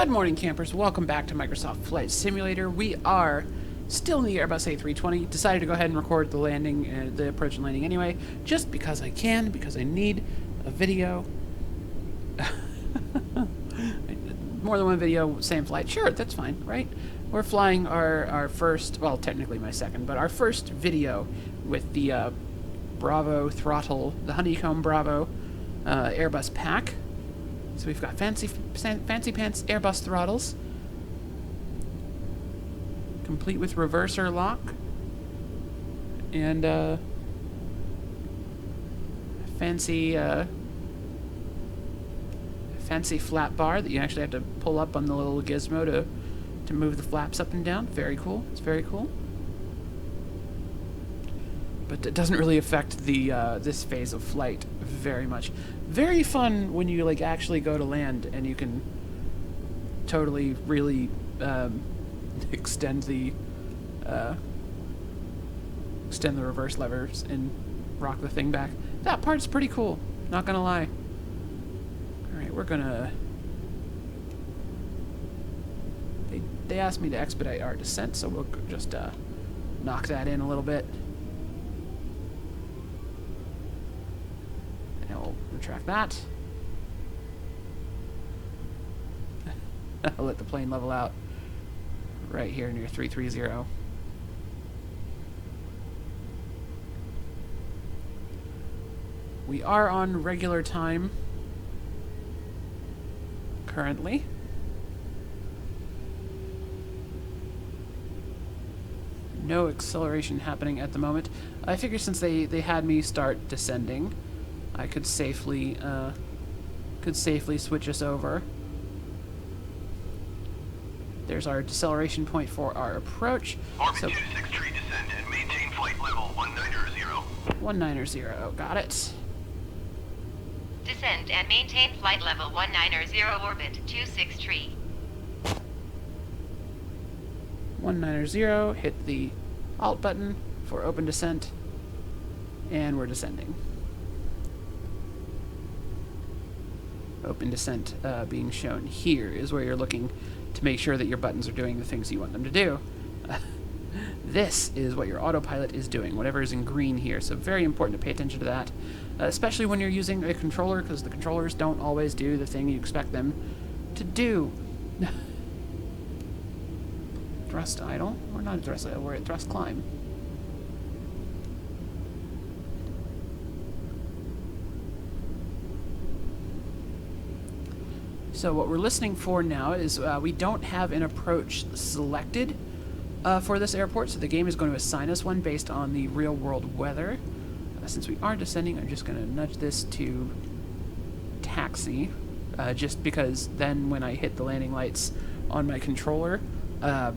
Good morning, campers. Welcome back to Microsoft Flight Simulator. We are still in the Airbus A320. Decided to go ahead and record the landing, the approach and landing anyway, just because I can, because I need a video. More than one video, same flight. Sure, that's fine, right? We're flying our first, well, technically my second, but our first video with the Bravo Throttle, the Honeycomb Bravo Airbus pack. So we've got fancy pants Airbus throttles, complete with reverser lock, and fancy flap bar that you actually have to pull up on the little gizmo to move the flaps up and down. Very cool. It's very cool. But it doesn't really affect the this phase of flight very much. Very fun when you like actually go to land and you can totally really extend the reverse levers and rock the thing back. That part's pretty cool. Not gonna lie. All right, we're gonna. They asked me to expedite our descent, so we'll just knock that in a little bit. I'll retract that. I'll let the plane level out right here near 330. We are on regular time currently. No acceleration happening at the moment. I figure since they had me start descending, I could safely switch us over. There's our deceleration point for our approach. Orbit 263 descend and maintain flight level 190. 190, got it. Descend and maintain flight level 190 orbit 263. 190, hit the Alt button for open descent, and we're descending. Open descent being shown here is where you're looking to make sure that your buttons are doing the things you want them to do. This is what your autopilot is doing, whatever is in green here, so very important to pay attention to that, especially when you're using a controller, because the controllers don't always do the thing you expect them to do. Thrust idle? We're not at thrust idle, we're at thrust climb. So what we're listening for now is we don't have an approach selected for this airport, so the game is going to assign us one based on the real-world weather. Since we are descending, I'm just going to nudge this to taxi, just because then when I hit the landing lights on my controller,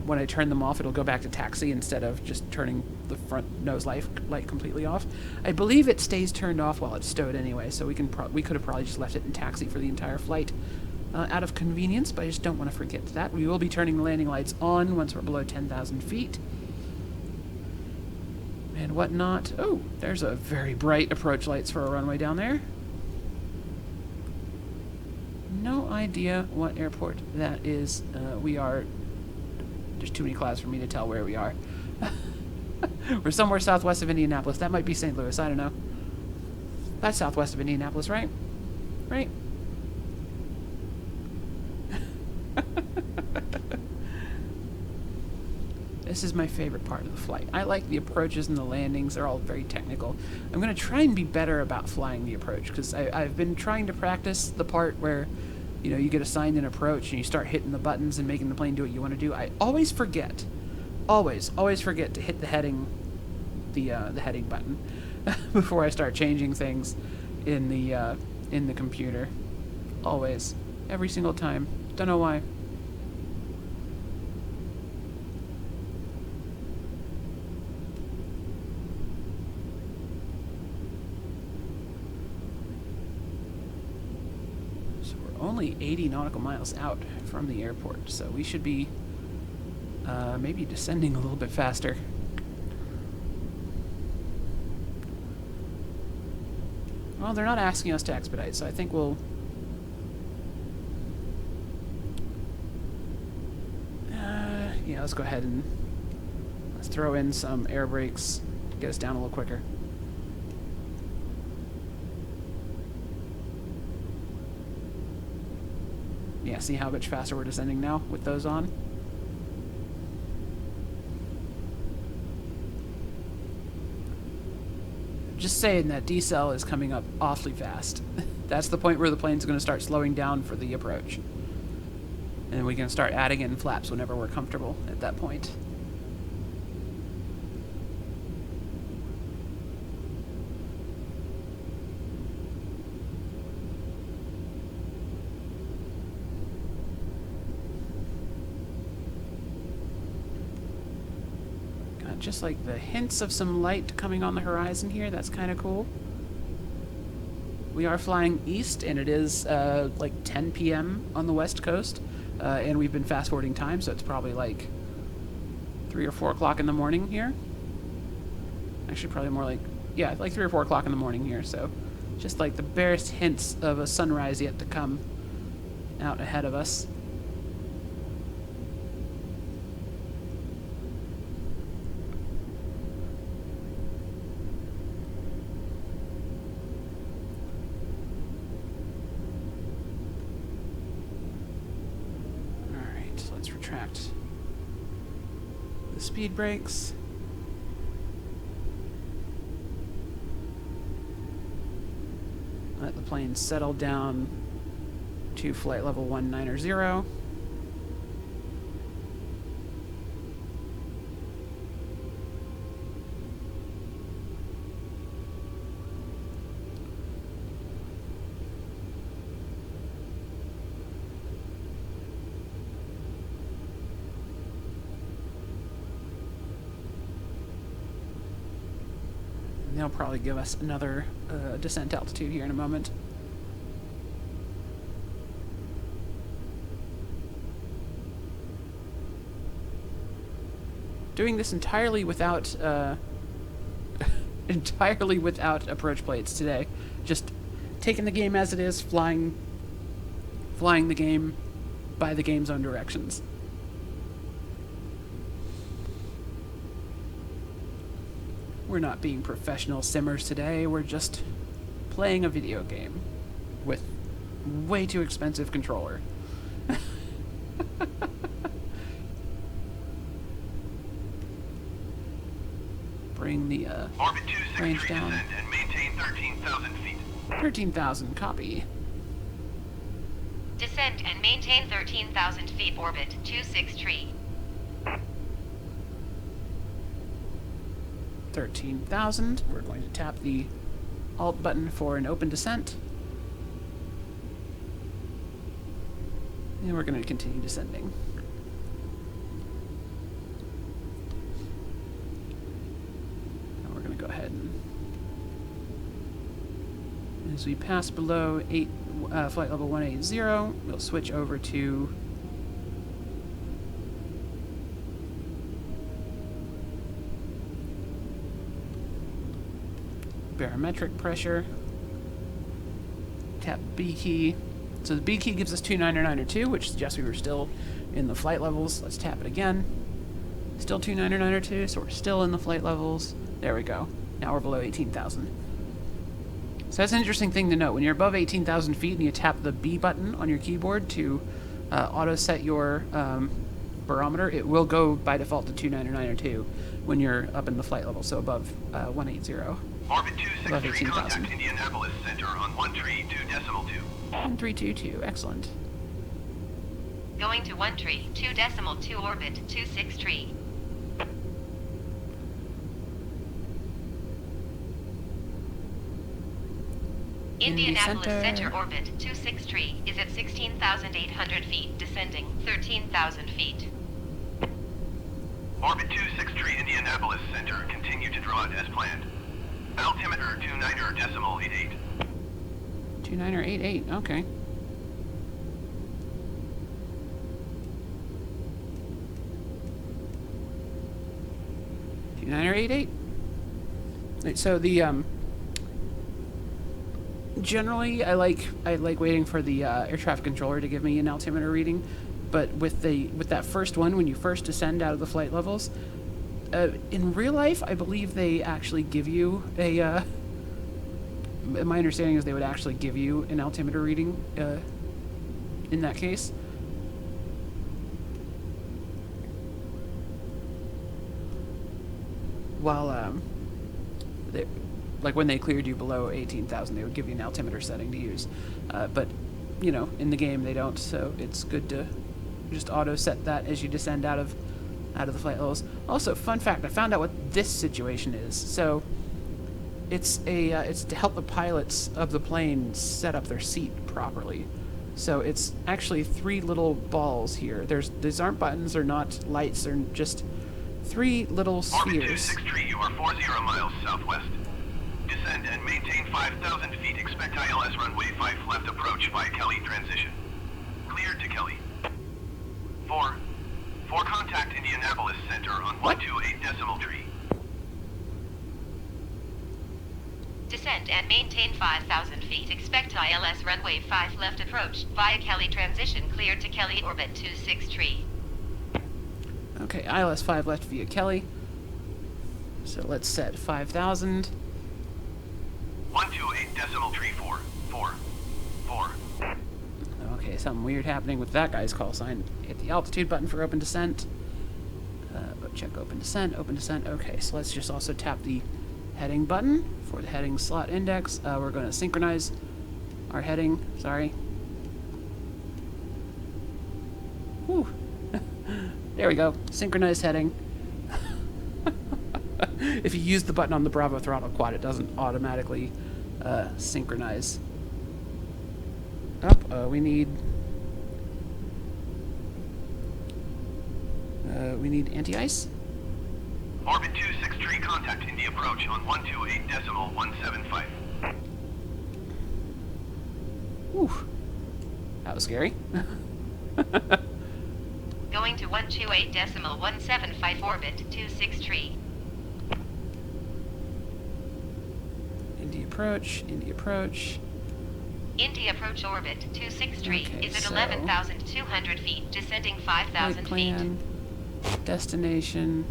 when I turn them off, it'll go back to taxi instead of just turning the front nose light completely off. I believe it stays turned off while it's stowed anyway, so we could have probably just left it in taxi for the entire flight. Out of convenience, but I just don't want to forget that. We will be turning the landing lights on once we're below 10,000 feet. And whatnot. Oh, there's a very bright approach lights for a runway down there. No idea what airport that is. There's too many clouds for me to tell where we are. We're somewhere southwest of Indianapolis. That might be St. Louis, I don't know. That's southwest of Indianapolis, right? Right? This is my favorite part of the flight. I like the approaches and the landings. They're all very technical. I'm going to try and be better about flying the approach, because I've been trying to practice the part where, you know, you get assigned an approach and you start hitting the buttons and making the plane do what you want to do. I always forget, always forget to hit the heading button before I start changing things in the computer. Always, every single time. Don't know why. Only 80 nautical miles out from the airport, so we should be maybe descending a little bit faster. Well, they're not asking us to expedite, so I think we'll Yeah, let's go ahead and let's throw in some air brakes, get us down a little quicker. Yeah, see how much faster we're descending now with those on? Just saying that decel is coming up awfully fast. That's the point where the plane's going to start slowing down for the approach. And we can start adding in flaps whenever we're comfortable at that point. Got just like the hints of some light coming on the horizon here. That's kind of cool. We are flying east, and it is like 10 p.m. on the west coast, and we've been fast-forwarding time, so it's probably like 3 or 4 o'clock in the morning here. Actually, probably more like, yeah, like 3 or 4 o'clock in the morning here, so just like the barest hints of a sunrise yet to come out ahead of us. Retract the speed brakes. Let the plane settle down to flight level 190. They'll probably give us another descent altitude here in a moment. Doing this entirely without entirely without approach plates today. Just taking the game as it is, flying the game by the game's own directions. We're not being professional simmers today, we're just playing a video game with way too expensive controller. Bring the range down. And maintain 13,000 feet. 13,000, copy. Descend and maintain 13,000 feet orbit, 263. 13,000. We're going to tap the Alt button for an open descent. And we're going to continue descending. And we're going to go ahead and, as we pass below flight level 180, we'll switch over to barometric pressure. Tap B key. So the B key gives us 29902, which suggests we were still in the flight levels. Let's tap it again. Still 29902, so we're still in the flight levels. There we go. Now we're below 18,000. So that's an interesting thing to note. When you're above 18,000 feet and you tap the B button on your keyboard to auto set your barometer, it will go by default to 29902 when you're up in the flight level, so above 180. Orbit Above 263, 18,000. contact Indianapolis Center on 132.2. 1322, excellent. Going to 132.2 orbit, 263. Indianapolis Center orbit, 263, is at 16,800 feet, descending 13,000 feet. Orbit 263, Indianapolis Center, continue to draw it as planned. Altimeter 29.88. 2988, okay. So the generally I like waiting for the air traffic controller to give me an altimeter reading, but with that first one, when you first descend out of the flight levels, in real life, I believe they actually give you a. My understanding is they would actually give you an altimeter reading in that case. While like when they cleared you below 18,000, they would give you an altimeter setting to use. But you know, in the game they don't, so it's good to just auto set that as you descend out of the flight levels. Also, fun fact: I found out what this situation is. So it's to help the pilots of the plane set up their seat properly. So it's actually 3 little balls here. These aren't buttons, or not lights, they're just 3 little Orbit spheres. 263, you are 40 miles southwest. Descend and maintain 5,000 feet. Expect ILS runway 5 left approach via Kelly transition. Cleared to Kelly. 4. For contact Indianapolis Center on 128 decimal tree. Descend and maintain 5,000 feet. Expect ILS runway 5 left approach via Kelly transition. Cleared to Kelly orbit 263. Okay, ILS 5 left via Kelly. So let's set 5,000. 128 decimal tree 4. 4. 4. Okay, something weird happening with that guy's call sign. Hit the altitude button for open descent. Check open descent, open descent. Okay, so let's just also tap the heading button for the heading slot index. We're going to synchronize our heading. Sorry. Whew. There we go. Synchronized heading. If you use the button on the Bravo Throttle quad, it doesn't automatically synchronize. Up. We need anti-ice. Orbit 263, contact Indy approach on 128 decimal 175. Whew. That was scary. Going to 128 decimal 175 orbit 263. Indy approach, Indy approach. Indy approach orbit 263 Okay, is at so 11,200 feet, descending 5,000 Flight feet. plan, destination.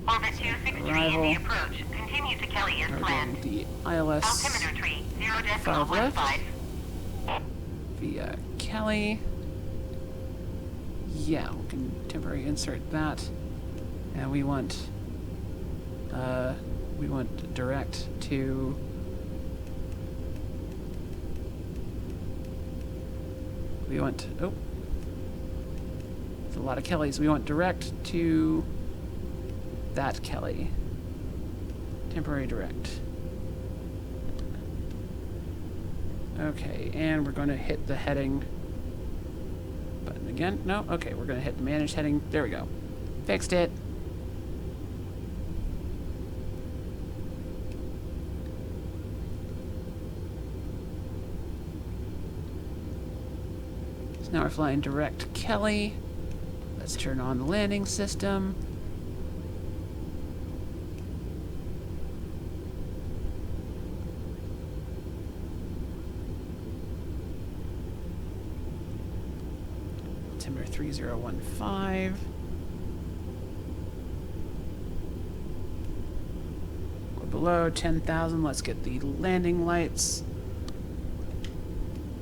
Orbit 263 Arrival. Indy approach. Continue to Kelly as We're planned. getting the ILS Altimeter tree 0 decimal 5 left 15. via Kelly. Yeah, we can temporarily insert that, and we want direct to. We want. Oh, there's a lot of Kellys. We want direct to that Kelly. Temporary direct. Okay, and we're going to hit the heading button again. No? Okay, we're going to hit the manage heading. There we go. Fixed it. So now we're flying direct Kelly. Let's turn on the landing system. Altimeter 3015. We're below 10,000. Let's get the landing lights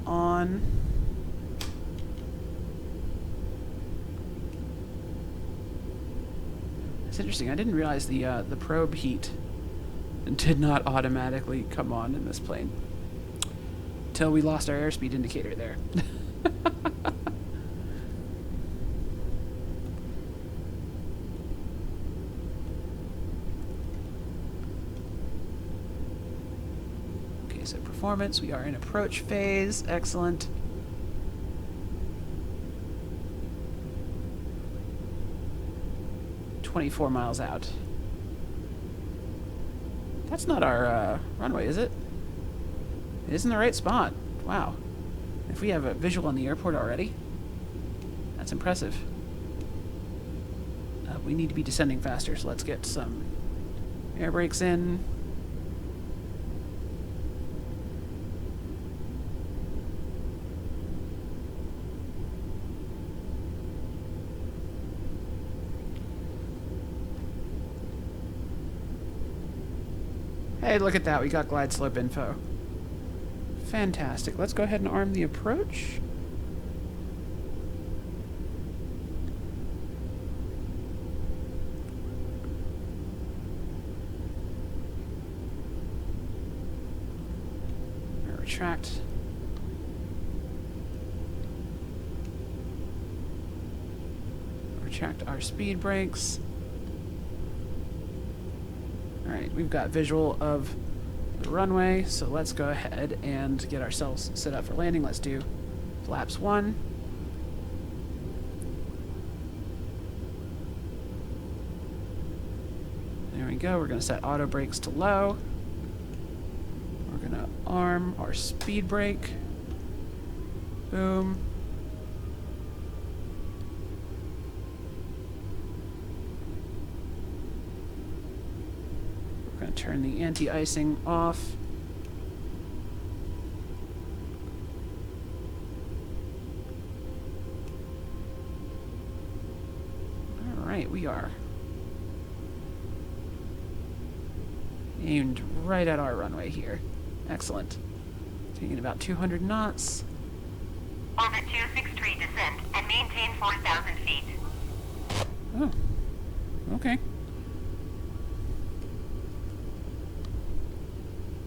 on. It's interesting. I didn't realize the probe heat did not automatically come on in this plane until we lost our airspeed indicator there. Okay, so performance. We are in approach phase. Excellent. .24 miles out. That's not our runway, is it? It is in the right spot. Wow. If we have a visual on the airport already, that's impressive. We need to be descending faster, so let's get some air brakes in. Hey, look at that. We got glide slope info. Fantastic. Let's go ahead and arm the approach. Retract. Retract our speed brakes. Alright, we've got visual of the runway, so let's go ahead and get ourselves set up for landing. Let's do flaps 1. There we go. We're going to set auto brakes to low. We're going to arm our speed brake. Boom. We're going to turn the anti-icing off. Alright, we are aimed right at our runway here. Excellent. Taking about 200 knots. Orbit 263 descend and maintain 4,000 feet. Oh, okay.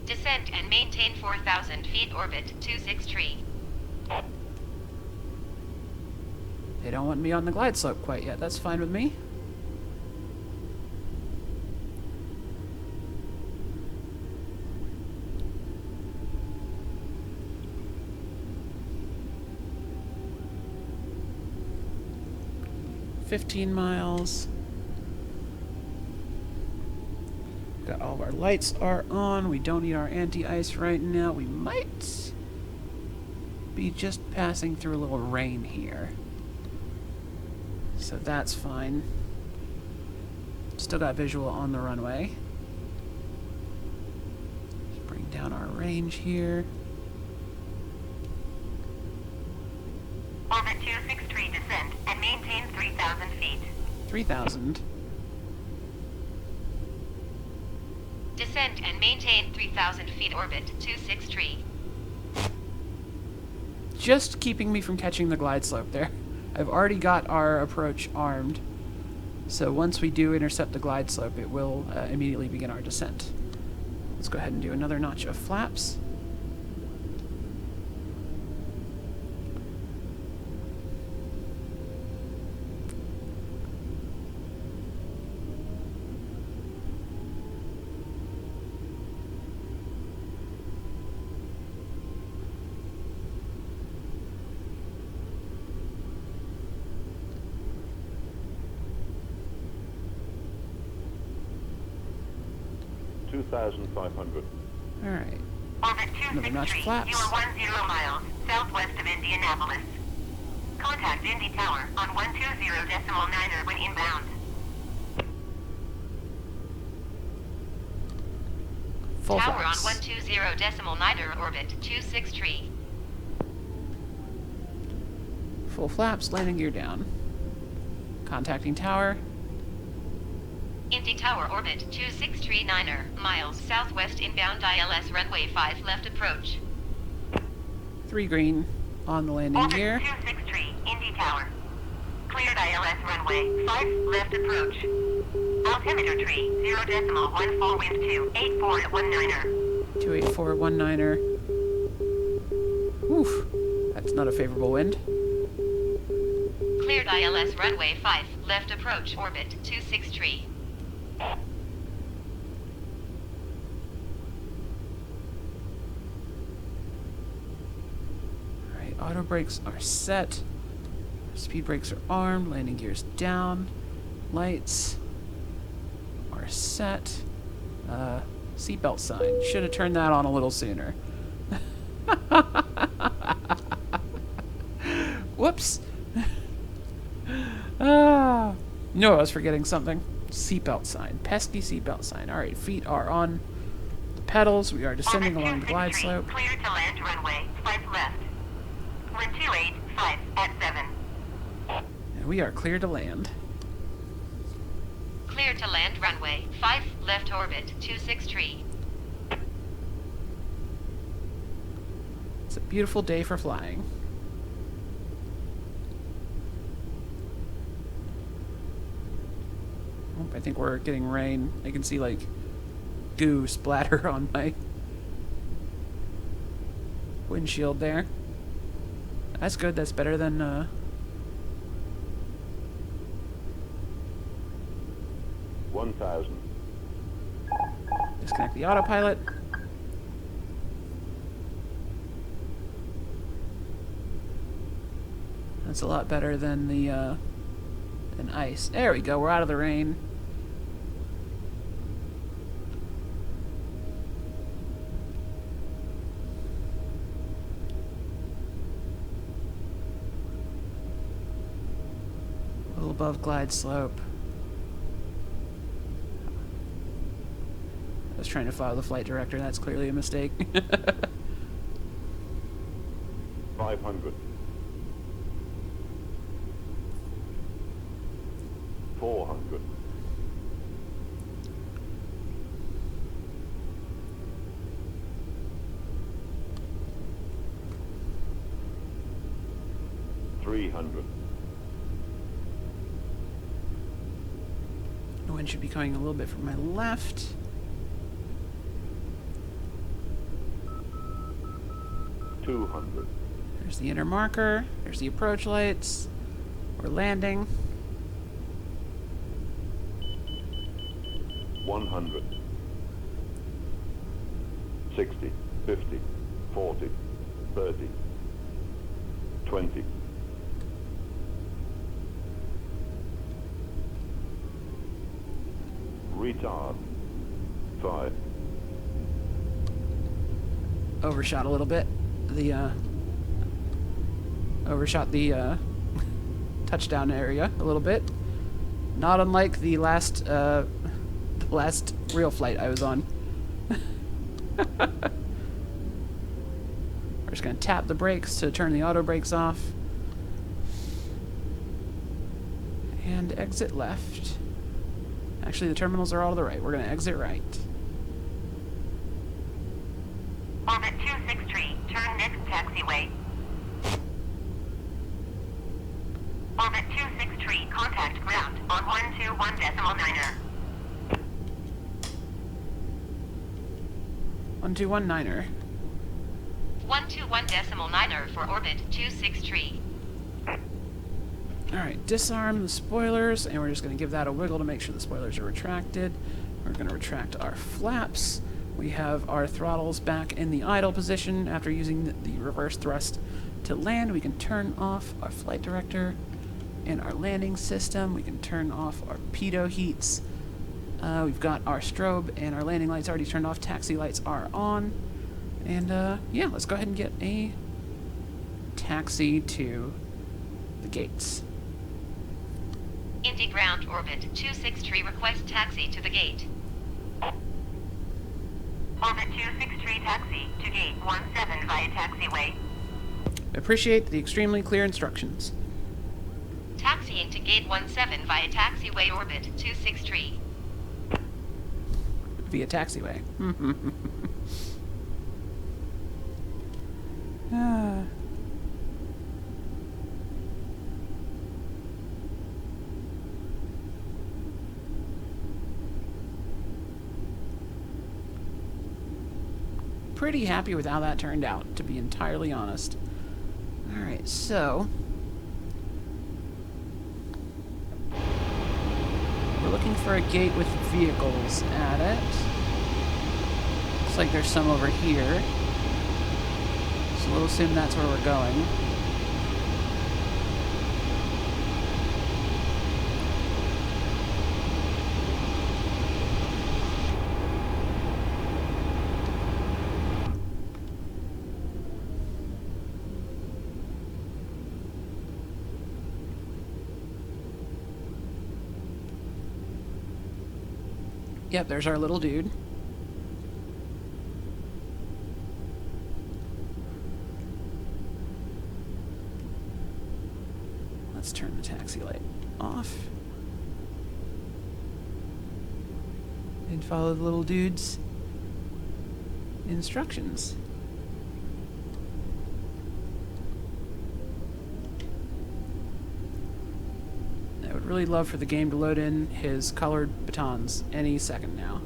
Descend and maintain 4,000 feet. Orbit 263. They don't want me on the glide slope quite yet. That's fine with me. $15 miles. Got all of our lights are on. We don't need our anti-ice right now. We might be just passing through a little rain here. So that's fine. Still got visual on the runway. Let's bring down our range here. Orbit 263 descend and maintain 3,000 feet. 3,000. Descend and maintain 3,000 feet. Orbit 263. Just keeping me from catching the glide slope there. I've already got our approach armed. So once we do intercept the glide slope, it will immediately begin our descent. Let's go ahead and do another notch of flaps. $2,500. All right. Orbit Another notch 263. flaps. You are 10 miles southwest of Indianapolis. Contact Indy Tower on 120.9 when inbound. Full Tower flaps. on 120.9 orbit 263. Full flaps, landing gear down. Contacting tower. Indy Tower orbit 263.9 miles southwest inbound ILS runway 5 left approach. 3 green on the landing Orbit gear. 263 Indy Tower. Cleared ILS runway 5 left approach. Altimeter tree 0.14 wind 28419er. 28419er. Oof. That's not a favorable wind. Cleared ILS runway 5 left approach orbit 263. Alright, auto brakes are set. Speed brakes are armed. Landing gears down. Lights are set. Seatbelt sign. Should have turned that on a little sooner. Whoops. No, I was forgetting something. Seatbelt sign. Pesky seatbelt sign. Alright, feet are on the pedals. We are descending Orbit along the glide 263, slope. Clear to land runway 5 left. Wind 285 at 7. And we are clear to land. Clear to land runway 5 left orbit 263. It's a beautiful day for flying. Oh, I think we're getting rain. I can see, like, goo splatter on my windshield there. That's good. That's better than, 1,000. disconnect the autopilot. That's a lot better than the, than ice. There we go. We're out of the rain. A little above glide slope. I was trying to follow the flight director. That's clearly a mistake. 500. 400. 300. The wind should be coming a little bit from my left. 200. There's the inner marker. There's the approach lights. We're landing. 100. 60. 50. 40. 30. 20. Retard. 5. Overshot a little bit. Overshot the touchdown area a little bit. Not unlike the last real flight I was on. We're just gonna tap the brakes to turn the auto brakes off. And exit left. Actually, the terminals are all to the right. We're gonna exit right. Orbit 263, turn next taxiway. Orbit 263, contact ground on 121.9er. 1219er. 121.9er for orbit 263. Alright, disarm the spoilers, and we're just going to give that a wiggle to make sure the spoilers are retracted. We're going to retract our flaps. We have our throttles back in the idle position. After using the reverse thrust to land, we can turn off our flight director and our landing system. We can turn off our pitot heats. We've got our strobe and our landing lights already turned off. Taxi lights are on. And yeah, let's go ahead and get a taxi to the gates. Indy ground orbit 263, request taxi to the gate. Orbit 263 taxi to gate 17 via taxiway. Appreciate the extremely clear instructions. Taxiing to gate 17 via taxiway orbit 263. Via taxiway. Pretty happy with how that turned out, to be entirely honest. Alright, so we're looking for a gate with vehicles at it. Looks like there's some over here. So we'll assume that's where we're going. Yep, there's our little dude. Let's turn the taxi light off. And follow the little dude's instructions. really love for the game to load in his colored batons any second now.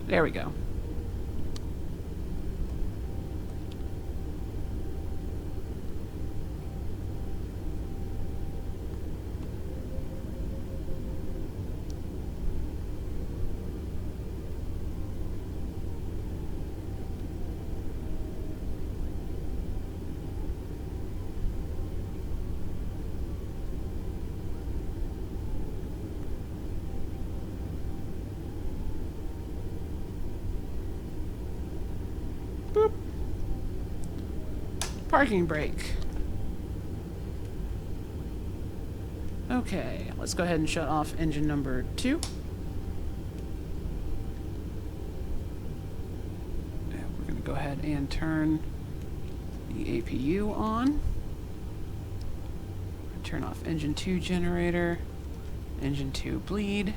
There we go. Boop. Parking brake. Okay, let's go ahead and shut off engine number 2. We're going to go ahead and turn the APU on. Turn off engine 2 generator, engine 2 bleed.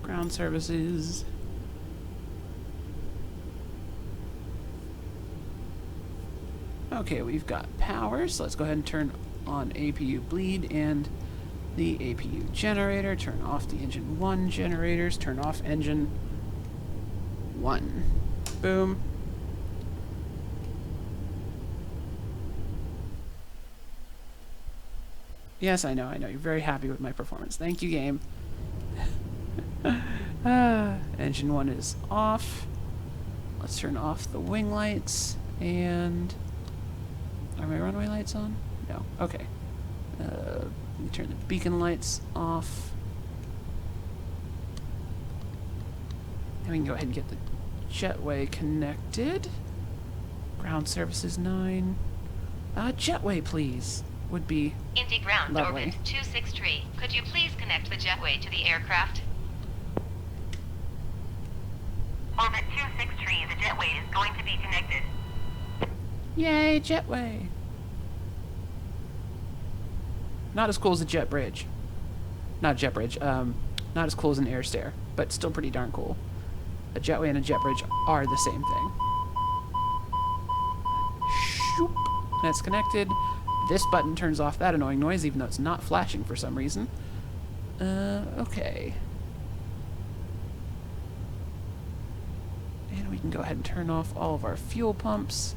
Ground services. Okay, we've got power, so let's go ahead and turn on APU bleed and the APU generator. Turn off the engine 1 generators. Turn off engine 1. Boom. Yes, I know. You're very happy with my performance. Thank you, game. Engine 1 is off. Let's turn off the wing lights. And are my runway lights on? No. Okay. Let me turn the beacon lights off. And we can go ahead and get the jetway connected. Ground services 9. Jetway, please. Would be Indy ground lovely. orbit 263. Could you please connect the jetway to the aircraft? Orbit 263, the jetway is going to be connected. Yay, jetway. Not as cool as a jet bridge. Not a jet bridge. Not as cool as an air stair, but still pretty darn cool. A jetway and a jet bridge are the same thing. Shoop. That's connected. This button turns off that annoying noise, even though it's not flashing for some reason. Okay. And we can go ahead and turn off all of our fuel pumps.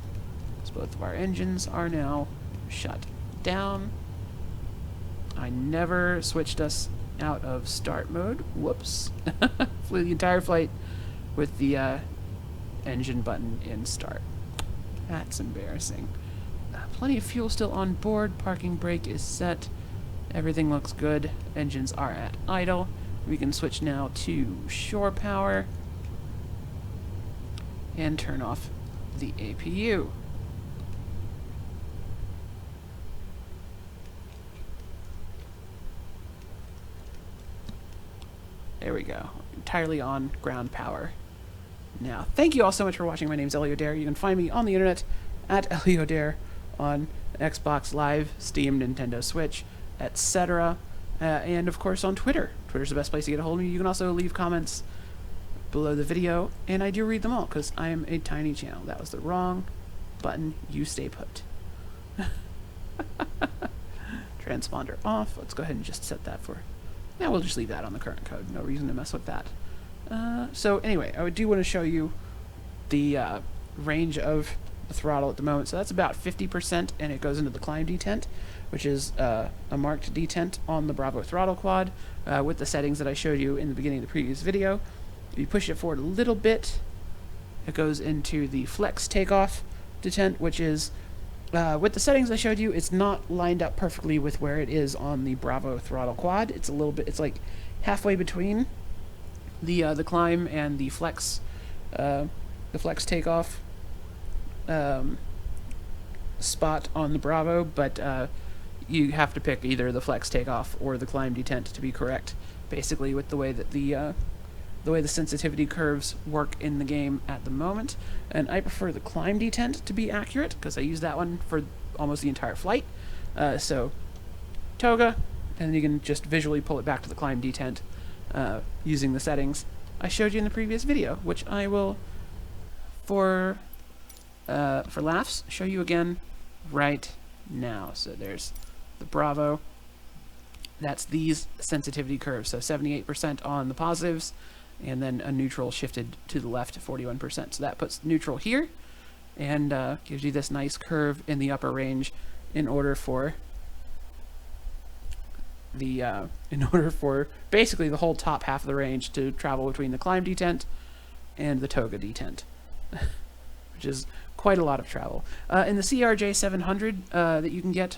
So both of our engines are now shut down. I never switched us out of start mode. Whoops. Flew the entire flight with the engine button in start. That's embarrassing. Plenty of fuel still on board. Parking brake is set. Everything looks good. Engines are at idle. We can switch now to shore power and turn off the APU. There we go. Entirely on ground power. Now, thank you all so much for watching. My name's Eliodare. You can find me on the internet at Eliodare on Xbox Live, Steam, Nintendo Switch, etc. And of course on Twitter. Twitter's the best place to get a hold of me. You can also leave comments below the video, and I do read them all because I am a tiny channel. That was the wrong button. You stay put. Transponder off. Let's go ahead and just set that for... Now we'll just leave that on the current code. No reason to mess with that. So anyway, I do want to show you the range of the throttle at the moment. So that's about 50%, and it goes into the climb detent, which is a marked detent on the Bravo Throttle quad with the settings that I showed you in the beginning of the previous video. If you push it forward a little bit, it goes into the flex takeoff detent, which is with the settings I showed you, it's not lined up perfectly with where it is on the Bravo Throttle quad. It's a little bit, it's like halfway between the climb and the flex takeoff spot on the Bravo, but you have to pick either the flex takeoff or the climb detent to be correct, basically, with the way that the the way the sensitivity curves work in the game at the moment. And I prefer the climb detent to be accurate, because I use that one for almost the entire flight. So, toga, and you can just visually pull it back to the climb detent using the settings I showed you in the previous video, which I will, for laughs, show you again right now. So there's the Bravo. That's these sensitivity curves. So 78% on the positives, and then a neutral shifted to the left, 41%. So that puts neutral here, and gives you this nice curve in the upper range in order for basically the whole top half of the range to travel between the climb detent and the toga detent, which is quite a lot of travel. In the CRJ700 that you can get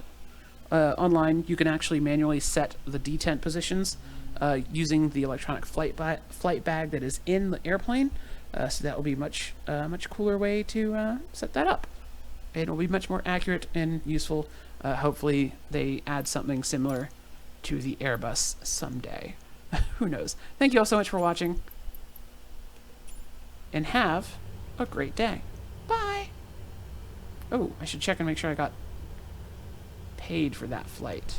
online, you can actually manually set the detent positions using the electronic flight bag that is in the airplane. So that will be much cooler way to set that up. It'll be much more accurate and useful. Hopefully they add something similar to the Airbus someday. Who knows? Thank you all so much for watching, and have a great day. Bye! Oh, I should check and make sure I got paid for that flight.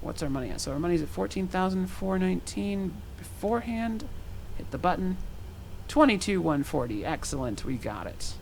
What's our money at? So our money's at $14,419 beforehand. Hit the button. 22,140. Excellent, we got it.